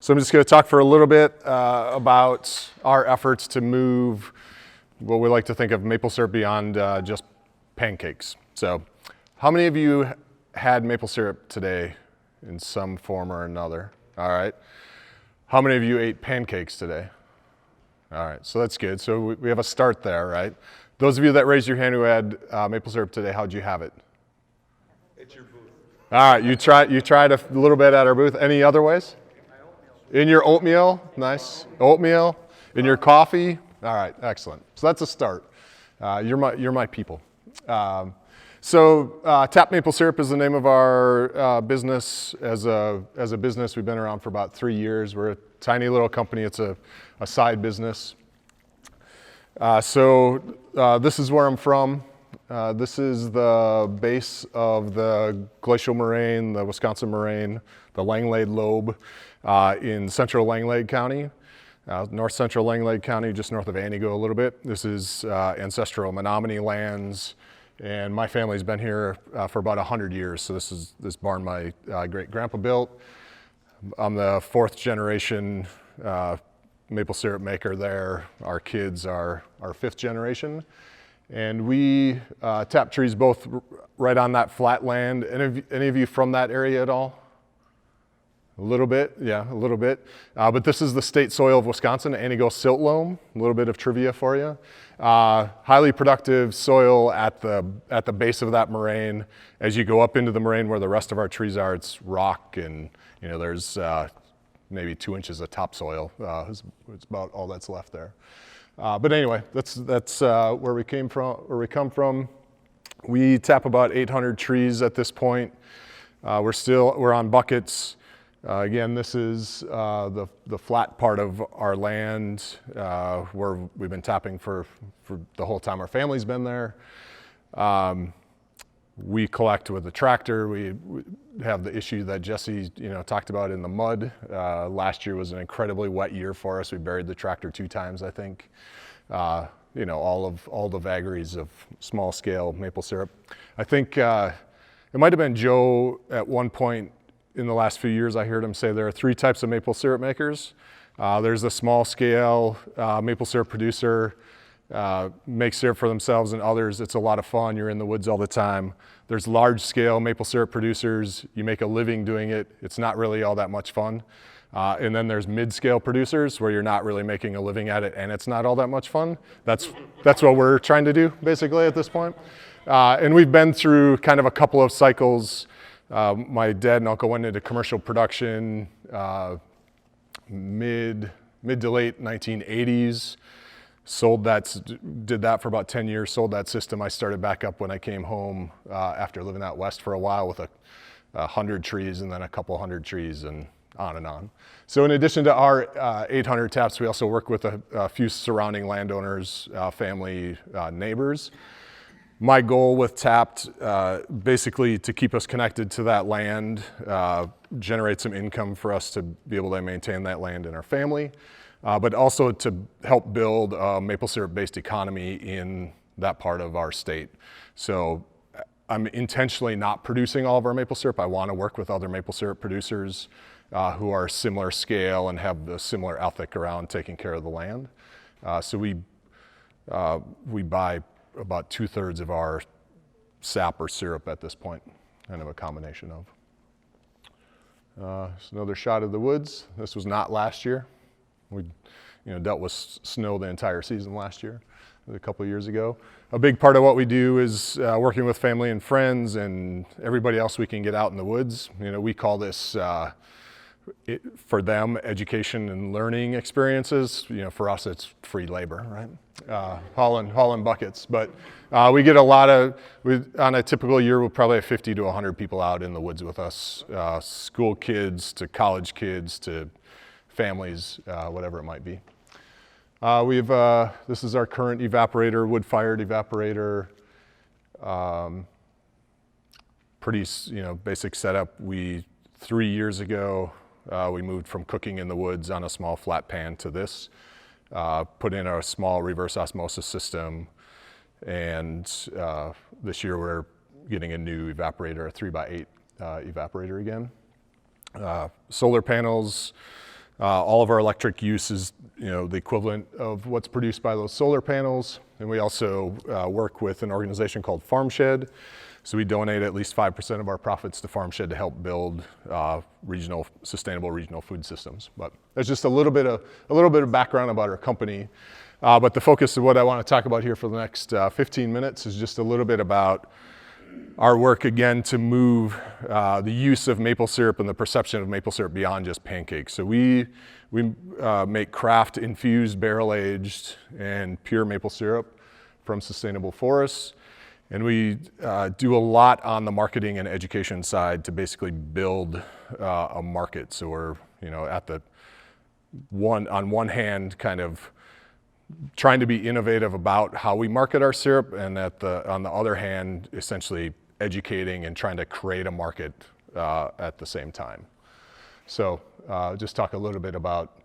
So I'm just going to talk for a little bit about our efforts to move what we like to think of maple syrup beyond just pancakes. So how many of you had maple syrup today in some form or another? All right. How many of you ate pancakes today? All right, so that's good. So we have a start there, right? Those of you that raised your hand who had maple syrup today, how'd you have it? At your booth. All right, you tried a little bit at our booth. Any other ways? In your oatmeal, nice. Oatmeal. In your coffee. All right, excellent. So that's a start. You're my people. Tap Maple Syrup is the name of our business. As a business, we've been around for about 3 years. We're a tiny little company. It's a side business. This is where I'm from. This is the base of the glacial moraine, the Wisconsin moraine, the Langlade lobe in central Langlade County, north central Langlade County, just north of Antigo a little bit. This is ancestral Menominee lands, and my family's been here for about 100 years. So this barn my great grandpa built. I'm the 4th generation maple syrup maker there. Our kids are our 5th generation. And we tap trees both right on that flat land. Any of you from that area at all? A little bit, yeah, a little bit. But this is the state soil of Wisconsin, Antigo silt loam. A little bit of trivia for you. Highly productive soil at the base of that moraine. As you go up into the moraine where the rest of our trees are, it's rock, and there's maybe 2 inches of topsoil. It's about all that's left there. But anyway, that's where we come from. We tap about 800 trees at this point. We're on buckets. Again, this is the flat part of our land where we've been tapping for the whole time our family's been there. We collect with a tractor. We have the issue that Jesse talked about in the mud. Last year was an incredibly wet year for us. We buried the tractor 2 times, I think. All the vagaries of small scale maple syrup. I think it might have been Joe at one point in the last few years. I heard him say there are 3 types of maple syrup makers. There's the small scale maple syrup producer, make syrup for themselves and others. It's a lot of fun. You're in the woods all the time. There's large scale maple syrup producers. You make a living doing it. It's not really all that much fun. And then there's mid-scale producers where you're not really making a living at it and it's not all that much fun. That's what we're trying to do basically at this point. And we've been through kind of a couple of cycles. My dad and uncle went into commercial production mid to late 1980s. Did that for about 10 years, sold that system. I started back up when I came home after living out west for a while with 100 trees and then a couple hundred trees and on and on. So in addition to our 800 taps, we also work with a few surrounding landowners, family, neighbors. My goal with Tapped, basically to keep us connected to that land, generate some income for us to be able to maintain that land in our family, but also to help build a maple syrup-based economy in that part of our state. So I'm intentionally not producing all of our maple syrup. I want to work with other maple syrup producers who are similar scale and have the similar ethic around taking care of the land. So we buy about 2/3 of our sap or syrup at this point, kind of a combination of. It's another shot of the woods. This was not last year. We dealt with snow the entire season last year, a couple of years ago. A big part of what we do is working with family and friends and everybody else we can get out in the woods. We call this, for them, education and learning experiences. For us, it's free labor, right? Hauling buckets. But we get on a typical year, we'll probably have 50 to 100 people out in the woods with us, school kids to college kids to families, whatever it might be. This is our current evaporator, wood-fired evaporator. Pretty, basic setup. 3 years ago, we moved from cooking in the woods on a small flat pan to this, put in a small reverse osmosis system, and this year we're getting a new evaporator, a 3x8 evaporator again. Solar panels, All of our electric use is, the equivalent of what's produced by those solar panels. And we also work with an organization called Farmshed. So we donate at least 5% of our profits to Farmshed to help build sustainable regional food systems. But that's just a little bit of background about our company. But the focus of what I want to talk about here for the next 15 minutes is just a little bit about our work again to move the use of maple syrup and the perception of maple syrup beyond just pancakes. So we make craft infused, barrel aged, and pure maple syrup from sustainable forests. And we do a lot on the marketing and education side to basically build a market. So we're, on one hand, kind of trying to be innovative about how we market our syrup, and on the other hand, essentially educating and trying to create a market at the same time. So just talk a little bit about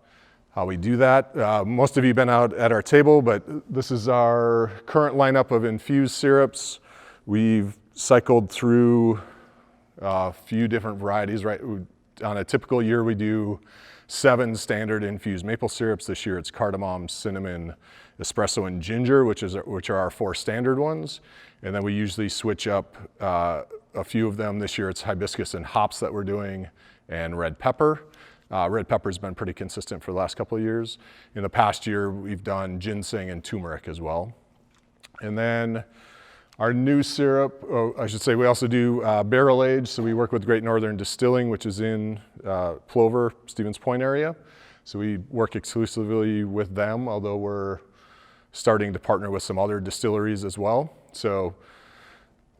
how we do that. Most of you have been out at our table, but this is our current lineup of infused syrups. We've cycled through a few different varieties, right? On a typical year, we do 7 standard infused maple syrups. This year it's cardamom, cinnamon, espresso, and ginger, which are our 4 standard ones. And then we usually switch up a few of them. This year it's hibiscus and hops that we're doing, and red pepper. Red pepper's been pretty consistent for the last couple of years. In the past year, we've done ginseng and turmeric as well. And then our new syrup, we also do barrel aged. So we work with Great Northern Distilling, which is in Plover, Stevens Point area. So we work exclusively with them, although we're starting to partner with some other distilleries as well. So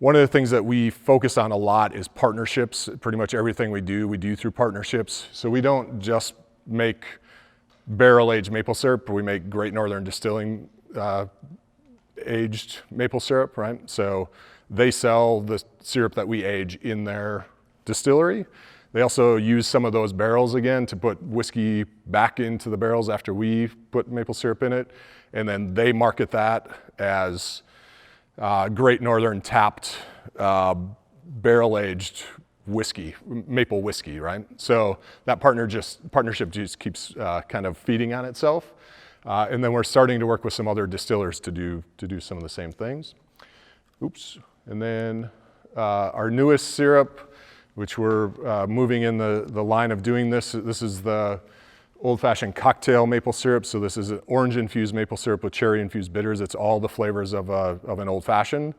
one of the things that we focus on a lot is partnerships. Pretty much everything we do through partnerships. So we don't just make barrel-aged maple syrup, we make Great Northern Distilling aged maple syrup, right? So they sell the syrup that we age in their distillery. They also use some of those barrels again to put whiskey back into the barrels after we put maple syrup in it. And then they market that as Great Northern tapped barrel-aged whiskey, maple whiskey, right? So that partnership just keeps kind of feeding on itself. And then we're starting to work with some other distillers to do some of the same things. Oops. And then our newest syrup, which we're moving in the line of doing this is the old-fashioned cocktail maple syrup. So this is an orange-infused maple syrup with cherry-infused bitters. It's all the flavors of an old-fashioned.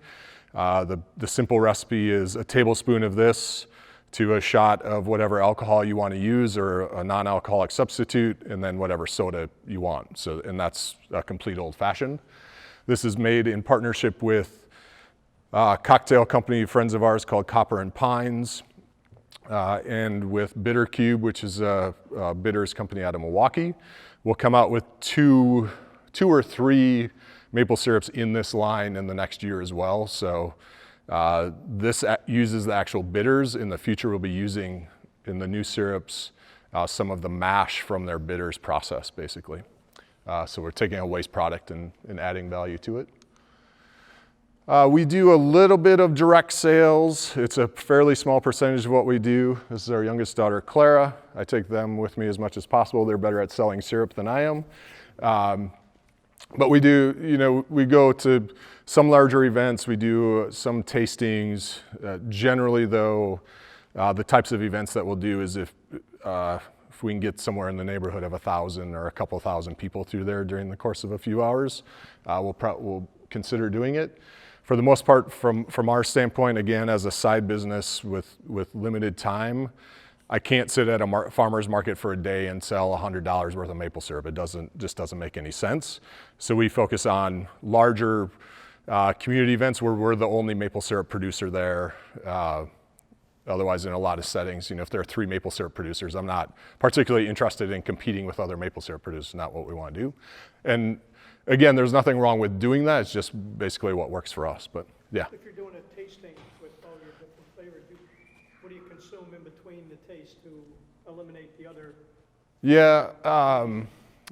The simple recipe is a tablespoon of this to a shot of whatever alcohol you want to use or a non-alcoholic substitute, and then whatever soda you want. So, and that's a complete old-fashioned. This is made in partnership with a cocktail company, friends of ours, called Copper and Pines, and with Bitter Cube, which is a bitters company out of Milwaukee. We'll come out with two or three maple syrups in this line in the next year as well. So this uses the actual bitters. In the future, we'll be using in the new syrups some of the mash from their bitters process, basically. So we're taking a waste product and adding value to it. We do a little bit of direct sales. It's a fairly small percentage of what we do. This is our youngest daughter, Clara. I take them with me as much as possible. They're better at selling syrup than I am. But we do, we go to some larger events. We do some tastings. Generally, though, the types of events that we'll do is if we can get somewhere in the neighborhood of 1,000 or a couple thousand people through there during the course of a few hours, we'll consider doing it. For the most part, from our standpoint, again, as a side business with limited time, I can't sit at a farmer's market for a day and sell $100 worth of maple syrup. It just doesn't make any sense. So we focus on larger community events where we're the only maple syrup producer there. Otherwise, in a lot of settings, if there are 3 maple syrup producers, I'm not particularly interested in competing with other maple syrup producers. Not what we want to do. And again, there's nothing wrong with doing that. It's just basically what works for us. But yeah. If you're doing a tasting with all your different flavors, what do you consume in between the taste to eliminate the other? Yeah,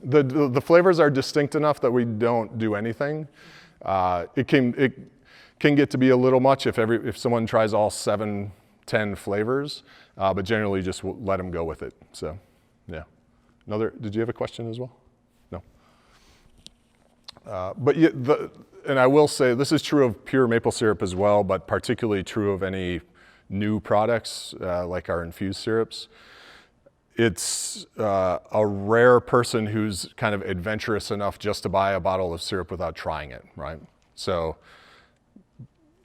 the flavors are distinct enough that we don't do anything. It can get to be a little much if someone tries all 7, 10 flavors, but generally just let them go with it. So, yeah. Did you have a question as well? No. But yeah, and I will say this is true of pure maple syrup as well, but particularly true of any new products like our infused syrups. It's a rare person who's kind of adventurous enough just to buy a bottle of syrup without trying it, right? So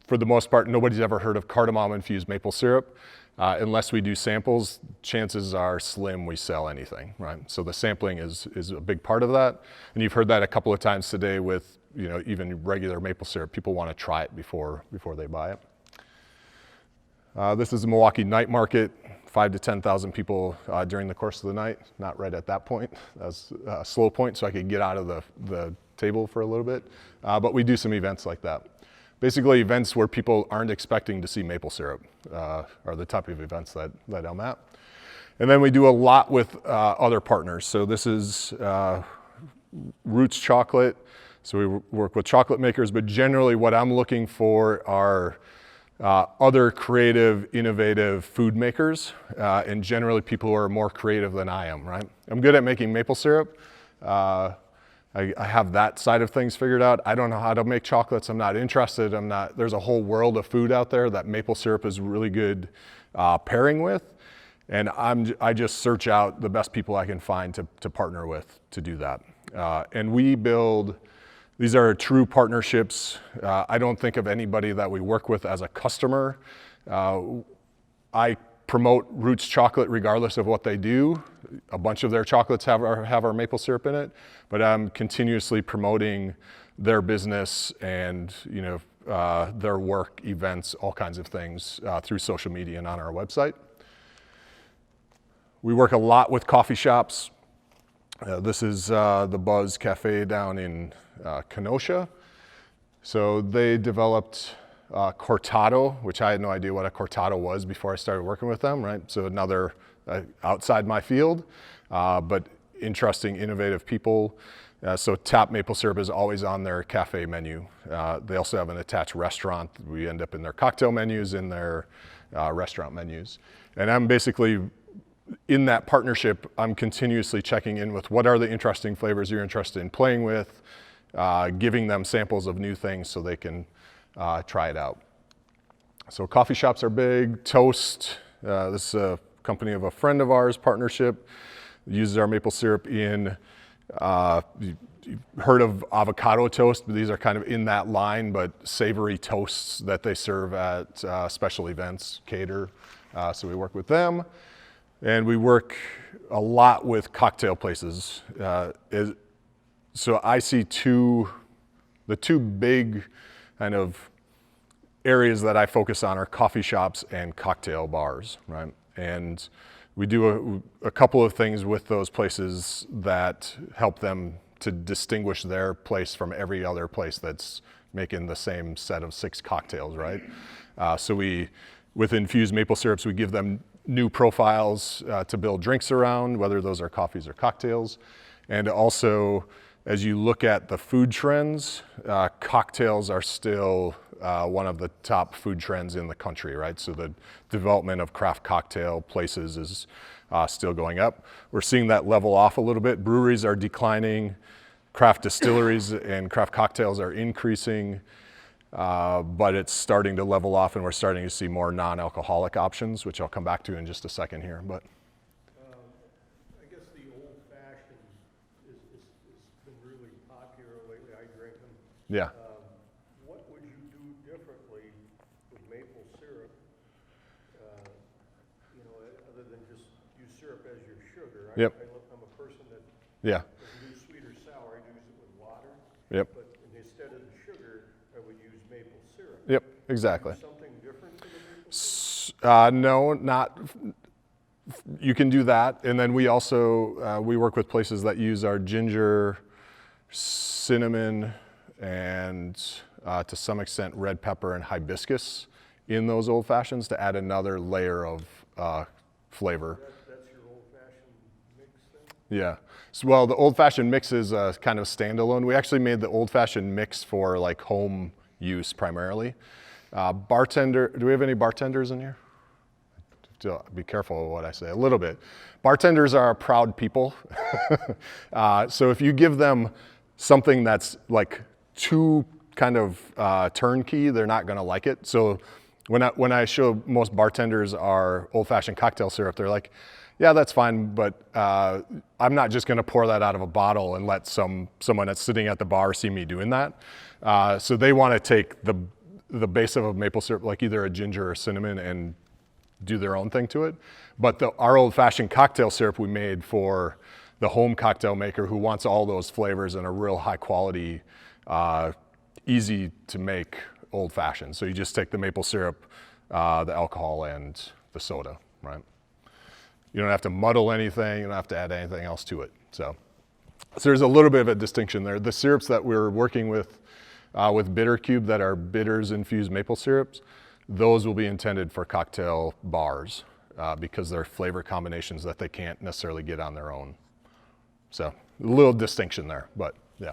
for the most part, nobody's ever heard of cardamom infused maple syrup. Unless we do samples, chances are slim we sell anything, right? So the sampling is a big part of that. And you've heard that a couple of times today with, even regular maple syrup. People want to try it before they buy it. This is the Milwaukee night market, 5,000 to 10,000 people during the course of the night. Not right at that point. That was a slow point, so I could get out of the table for a little bit. But we do some events like that. Basically, events where people aren't expecting to see maple syrup are the type of events that I'm at. And then we do a lot with other partners. So this is Roots Chocolate. So we work with chocolate makers, but generally what I'm looking for are other creative, innovative food makers, and generally people who are more creative than I am, right? I'm good at making maple syrup. I have that side of things figured out. I don't know how to make chocolates. I'm not interested. There's a whole world of food out there that maple syrup is really good pairing with. And I just search out the best people I can find to partner with to do that. And these are true partnerships. I don't think of anybody that we work with as a customer. I promote Roots Chocolate regardless of what they do. A bunch of their chocolates have our maple syrup in it, but I'm continuously promoting their business and their work, events, all kinds of things through social media and on our website. We work a lot with coffee shops. This is the Buzz Cafe down in Kenosha. So they developed cortado, which I had no idea what a cortado was before I started working with them, right? So another outside my field, but interesting, innovative people. So tap maple syrup is always on their cafe menu. They also have an attached restaurant. We end up in their cocktail menus, in their restaurant menus. And I'm basically, in that partnership, I'm continuously checking in with what are the interesting flavors you're interested in playing with, giving them samples of new things so they can try it out. So coffee shops are big. Toast, this is a company of a friend of ours, partnership, uses our maple syrup in, you've heard of avocado toast, but these are kind of in that line, but savory toasts that they serve at special events, cater. So we work with them. And we work a lot with cocktail places. So I see the two big kind of areas that I focus on are coffee shops and cocktail bars, right? And we do a couple of things with those places that help them to distinguish their place from every other place that's making the same set of 6 cocktails, right? So with infused maple syrups, we give them new profiles to build drinks around, whether those are coffees or cocktails. And also, as you look at the food trends, cocktails are still one of the top food trends in the country, right? So the development of craft cocktail places is still going up. We're seeing that level off a little bit. Breweries are declining, craft distilleries and craft cocktails are increasing, but it's starting to level off and we're starting to see more non-alcoholic options, which I'll come back to in just a second here. But I guess the old fashioned has been really popular lately. I drink them. yeah. What would you do differently with maple syrup, other than just use syrup as your sugar? Yep. I'm a person that Yeah. doesn't do sweet or sour. I use it with water. Yep. But instead of the sugar, I would use maple syrup. Yep. Exactly. Something different to the maple syrup? No, not. You can do that, and then we also we work with places that use our ginger, cinnamon, and to some extent red pepper and hibiscus in those old fashions to add another layer of flavor. That's your old fashioned mix then? Yeah. So, well, the old fashioned mix is kind of standalone. We actually made the old fashioned mix for like home use primarily. Bartender, do we have any bartenders in here? So be careful with what I say, a little bit. Bartenders are proud people. So if you give them something that's like too kind of turnkey, they're not gonna like it. So when I show most bartenders our old-fashioned cocktail syrup, they're like, yeah, that's fine, but I'm not just gonna pour that out of a bottle and let someone that's sitting at the bar see me doing that. So they wanna take the base of a maple syrup, like either a ginger or cinnamon, and do their own thing to it. But our old-fashioned cocktail syrup we made for the home cocktail maker who wants all those flavors in a real high quality, easy to make old-fashioned. So you just take the maple syrup, the alcohol, and the soda, right? You don't have to muddle anything, you don't have to add anything else to it. So there's a little bit of a distinction there. The syrups that we're working with Bitter Cube that are bitters infused maple syrups, those will be intended for cocktail bars because they're flavor combinations that they can't necessarily get on their own. So a little distinction there, but yeah.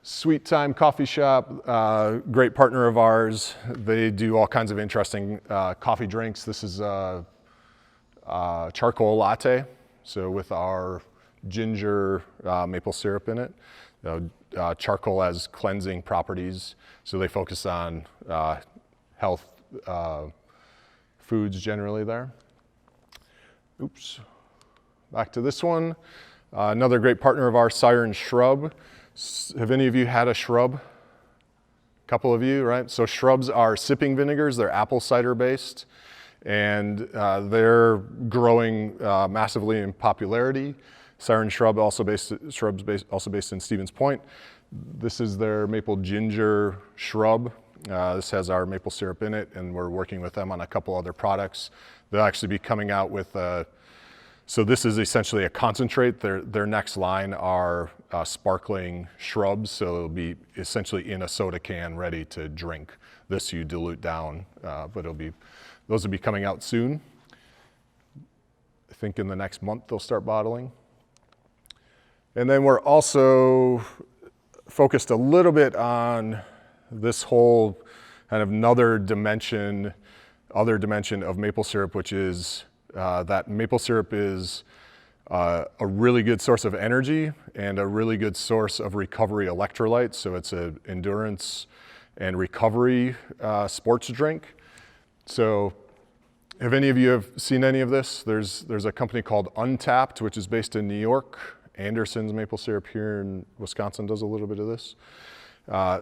Sweet Time Coffee Shop, great partner of ours. They do all kinds of interesting coffee drinks. This is a charcoal latte, so with our ginger maple syrup in it. Charcoal has cleansing properties, so they focus on health foods generally there. Oops. Back to this one. Another great partner of ours, Siren Shrub. Have any of you had a shrub? A couple of you, right? So shrubs are sipping vinegars. They're apple cider based, and they're growing massively in popularity. Siren Shrub also based in Stevens Point. This is their maple ginger shrub. This has our maple syrup in it, and we're working with them on a couple other products. They'll actually be coming out with so this is essentially a concentrate. Their next line are sparkling shrubs, so it'll be essentially in a soda can ready to drink. This you dilute down, but those will be coming out soon. I think in the next month they'll start bottling. And then we're also focused a little bit on this whole kind of other dimension of maple syrup, which is that maple syrup is a really good source of energy and a really good source of recovery electrolytes. So it's an endurance and recovery sports drink. So have any of you seen any of this? There's a company called Untapped, which is based in New York. Anderson's maple syrup here in Wisconsin does a little bit of this.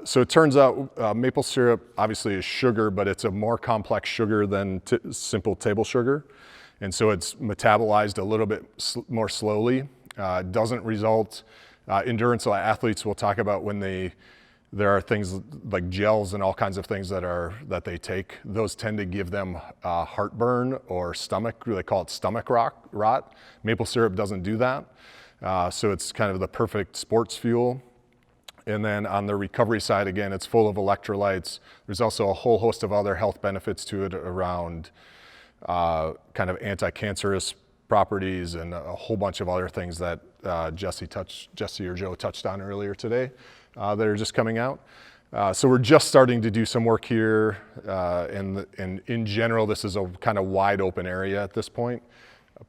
So it turns out maple syrup obviously is sugar, but it's a more complex sugar than simple table sugar. And so it's metabolized a little bit more slowly. Doesn't result, endurance athletes will talk about when there are things like gels and all kinds of things that they take. Those tend to give them heartburn or stomach, they call it stomach rot. Maple syrup doesn't do that. So it's kind of the perfect sports fuel. And then on the recovery side, again, it's full of electrolytes. There's also a whole host of other health benefits to it around kind of anti-cancerous properties and a whole bunch of other things that Jesse or Joe touched on earlier today that are just coming out. So we're just starting to do some work here, and in general, this is a kind of wide open area at this point.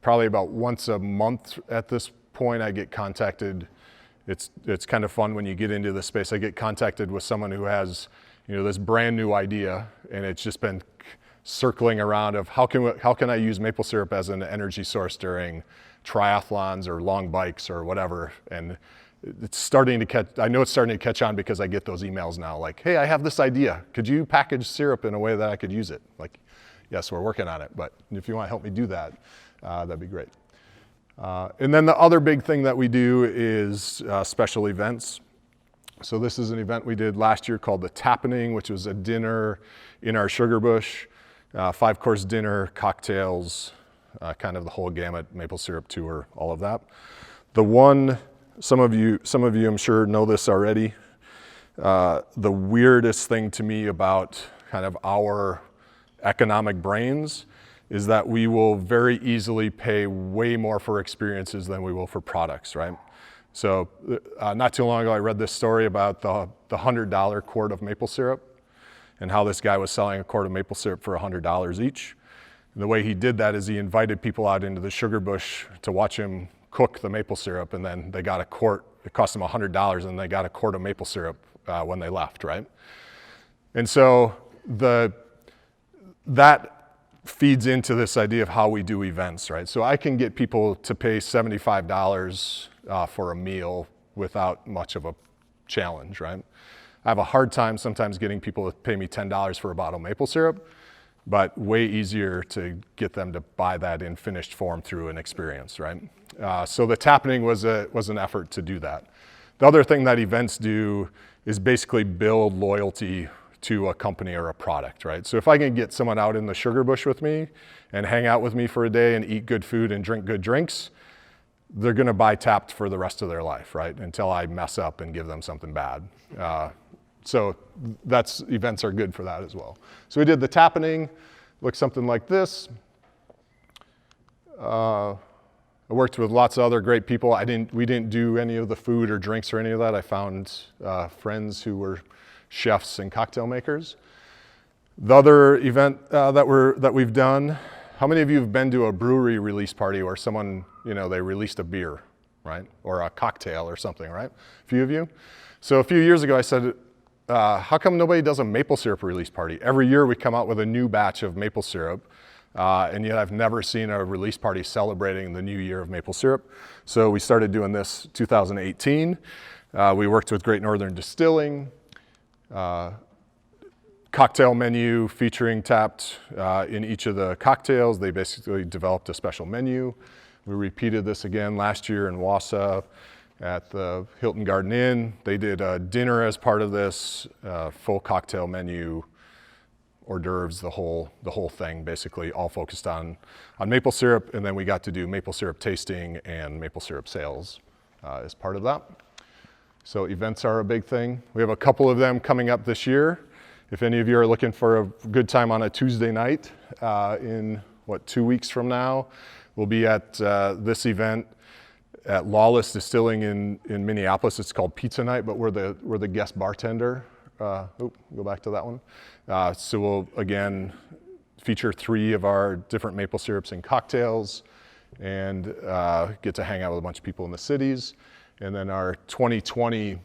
Probably about once a month at this point, I get contacted. It's kind of fun when you get into this space. I get contacted with someone who has, this brand new idea, and it's just been circling around of how can I use maple syrup as an energy source during triathlons or long bikes or whatever. And it's starting to catch on because I get those emails now like, hey, I have this idea. Could you package syrup in a way that I could use it? Like, yes, we're working on it, but if you want to help me do that, that'd be great. And then the other big thing that we do is special events. So this is an event we did last year called the Tappening, which was a dinner in our Sugar Bush, 5-course dinner, cocktails, kind of the whole gamut, maple syrup tour, all of that. The one, some of you I'm sure know this already, the weirdest thing to me about kind of our economic brains is that we will very easily pay way more for experiences than we will for products, right? So not too long ago, I read this story about the $100 quart of maple syrup and how this guy was selling a quart of maple syrup for $100 each. And the way he did that is he invited people out into the sugar bush to watch him cook the maple syrup, and then they got a quart. It cost them $100, and they got a quart of maple syrup when they left, right? And so that feeds into this idea of how we do events, right? So I can get people to pay $75 for a meal without much of a challenge, right? I have a hard time sometimes getting people to pay me $10 for a bottle of maple syrup, but way easier to get them to buy that in finished form through an experience, right? So the tappening was an effort to do that. The other thing that events do is basically build loyalty to a company or a product, right? So if I can get someone out in the sugar bush with me and hang out with me for a day and eat good food and drink good drinks, they're gonna buy Tapped for the rest of their life, right? Until I mess up and give them something bad. So events are good for that as well. So we did the tappening, looked something like this. I worked with lots of other great people. We didn't do any of the food or drinks or any of that. I found friends who were chefs and cocktail makers. The other event that we've done, how many of you have been to a brewery release party where someone, they released a beer, right? Or a cocktail or something, right? A few of you? So a few years ago I said, how come nobody does a maple syrup release party? Every year we come out with a new batch of maple syrup, and yet I've never seen a release party celebrating the new year of maple syrup. So we started doing this 2018. We worked with Great Northern Distilling, cocktail menu featuring Tapped in each of the cocktails. They basically developed a special menu. We repeated this again last year in Wausau at the Hilton Garden Inn. They did a dinner as part of this, full cocktail menu, hors d'oeuvres, the whole thing, basically all focused on maple syrup, and then we got to do maple syrup tasting and maple syrup sales as part of that. So events are a big thing. We have a couple of them coming up this year. If any of you are looking for a good time on a Tuesday night in 2 weeks from now, we'll be at this event at Lawless Distilling in Minneapolis. It's called Pizza Night, but we're the guest bartender. Go back to that one. So we'll again feature 3 of our different maple syrups and cocktails, and get to hang out with a bunch of people in the cities. And then our 2020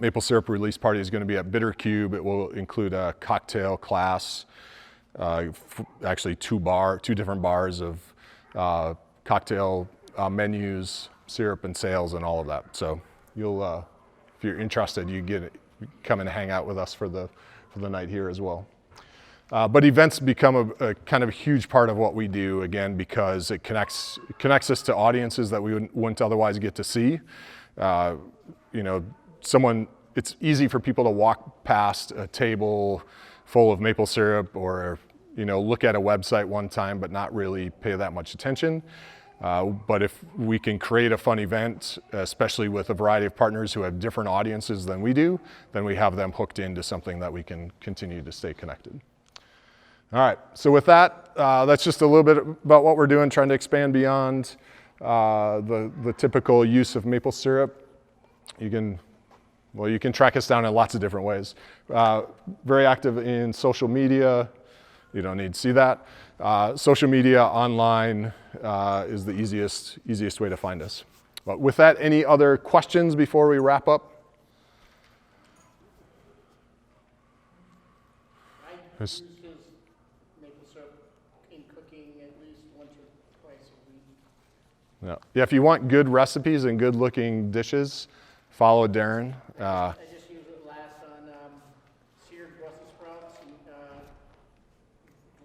maple syrup release party is going to be at Bitter Cube. It will include a cocktail class, actually 2 different bars of cocktail menus, syrup and sales, and all of that. So you'll, if you're interested, you come and hang out with us for the night here as well. But events become a kind of a huge part of what we do, again, because it connects us to audiences that we wouldn't otherwise get to see. It's easy for people to walk past a table full of maple syrup or, look at a website one time but not really pay that much attention. But if we can create a fun event, especially with a variety of partners who have different audiences than we do, then we have them hooked into something that we can continue to stay connected. All right, so with that, that's just a little bit about what we're doing, trying to expand beyond the typical use of maple syrup. You can track us down in lots of different ways. Very active in social media. You don't need to see that. Social media, online is the easiest way to find us. But with that, any other questions before we wrap up? I use maple syrup in cooking at least once or twice a week. Yeah, if you want good recipes and good looking dishes, follow Darren. I just use it last on seared Brussels sprouts and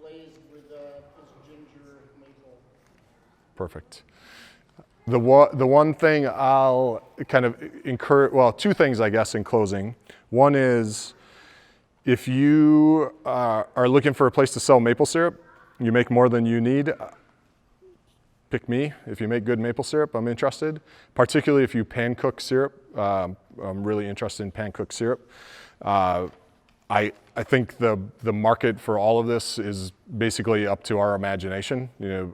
glazed with this ginger maple. Perfect. The one thing I'll kind of encourage, well, 2 things I guess in closing. One is, if you are looking for a place to sell maple syrup, you make more than you need, pick me. If you make good maple syrup, I'm interested. Particularly if you pan cook syrup, I'm really interested in pan cooked syrup. I think the market for all of this is basically up to our imagination.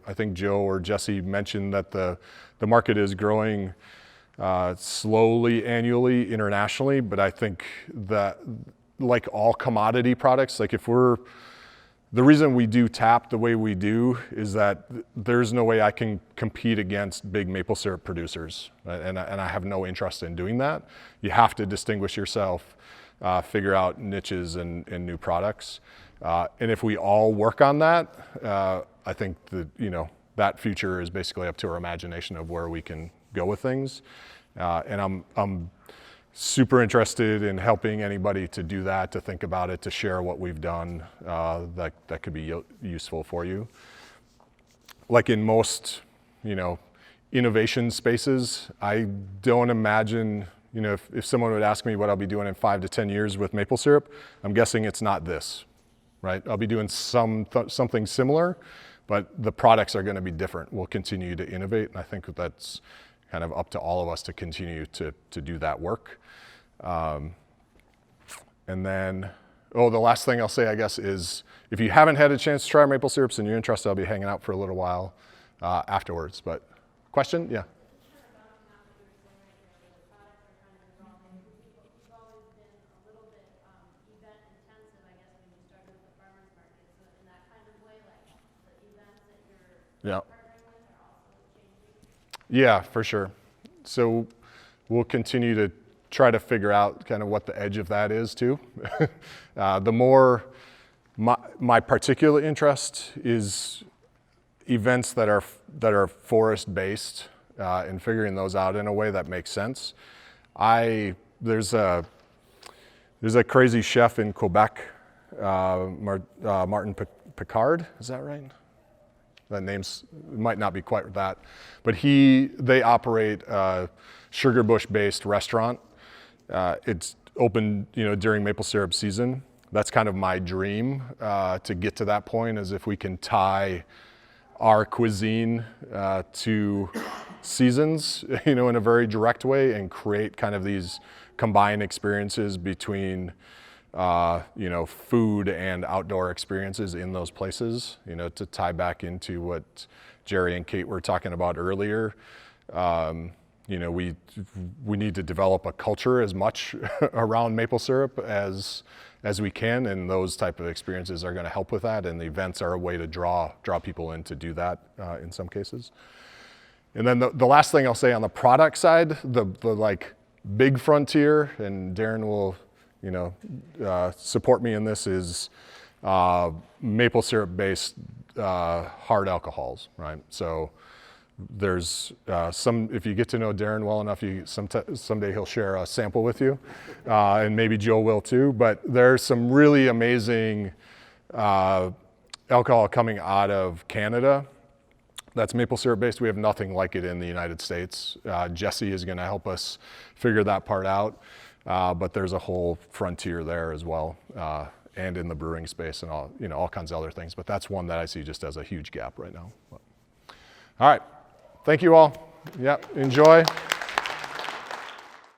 I think Joe or Jesse mentioned that the market is growing slowly annually internationally, but I think that, like all commodity products, like if we're the reason we do tap the way we do is that there's no way I can compete against big maple syrup producers, right? And I have no interest in doing that. You have to distinguish yourself, figure out niches and new products. And if we all work on that, I think that, that future is basically up to our imagination of where we can go with things. And I'm super interested in helping anybody to do that, to think about it, to share what we've done that could be useful for you. Like in most, innovation spaces, I don't imagine, if someone would ask me what I'll be doing in 5 to 10 years with maple syrup, I'm guessing it's not this, right? I'll be doing something similar, but the products are going to be different. We'll continue to innovate, and I think that's kind of up to all of us to continue to do that work. And then, the last thing I'll say, I guess, is if you haven't had a chance to try maple syrups and you're interested, I'll be hanging out for a little while afterwards. But question? Yeah. Yeah. Yeah, for sure. So we'll continue to try to figure out kind of what the edge of that is too. The more my particular interest is events that are forest based and figuring those out in a way that makes sense. There's a crazy chef in Quebec, Martin Picard, is that right? That name's might not be quite that, but they operate a sugar bush based restaurant. It's open, during maple syrup season. That's kind of my dream to get to that point, is if we can tie our cuisine to seasons, in a very direct way, and create kind of these combined experiences between food and outdoor experiences in those places, to tie back into what Jerry and Kate were talking about earlier. We need to develop a culture as much around maple syrup as we can, and those type of experiences are going to help with that, and the events are a way to draw people in to do that in some cases. And then the last thing I'll say on the product side, the like big frontier, and Darren will support me in this, is maple syrup based hard alcohols, right? So there's if you get to know Darren well enough, someday he'll share a sample with you, and maybe Joe will too. But there's some really amazing alcohol coming out of Canada that's maple syrup based. We have nothing like it in the United States. Jesse is going to help us figure that part out. But there's a whole frontier there as well, and in the brewing space and all kinds of other things. But that's one that I see just as a huge gap right now. All right, thank you all. Yep, enjoy.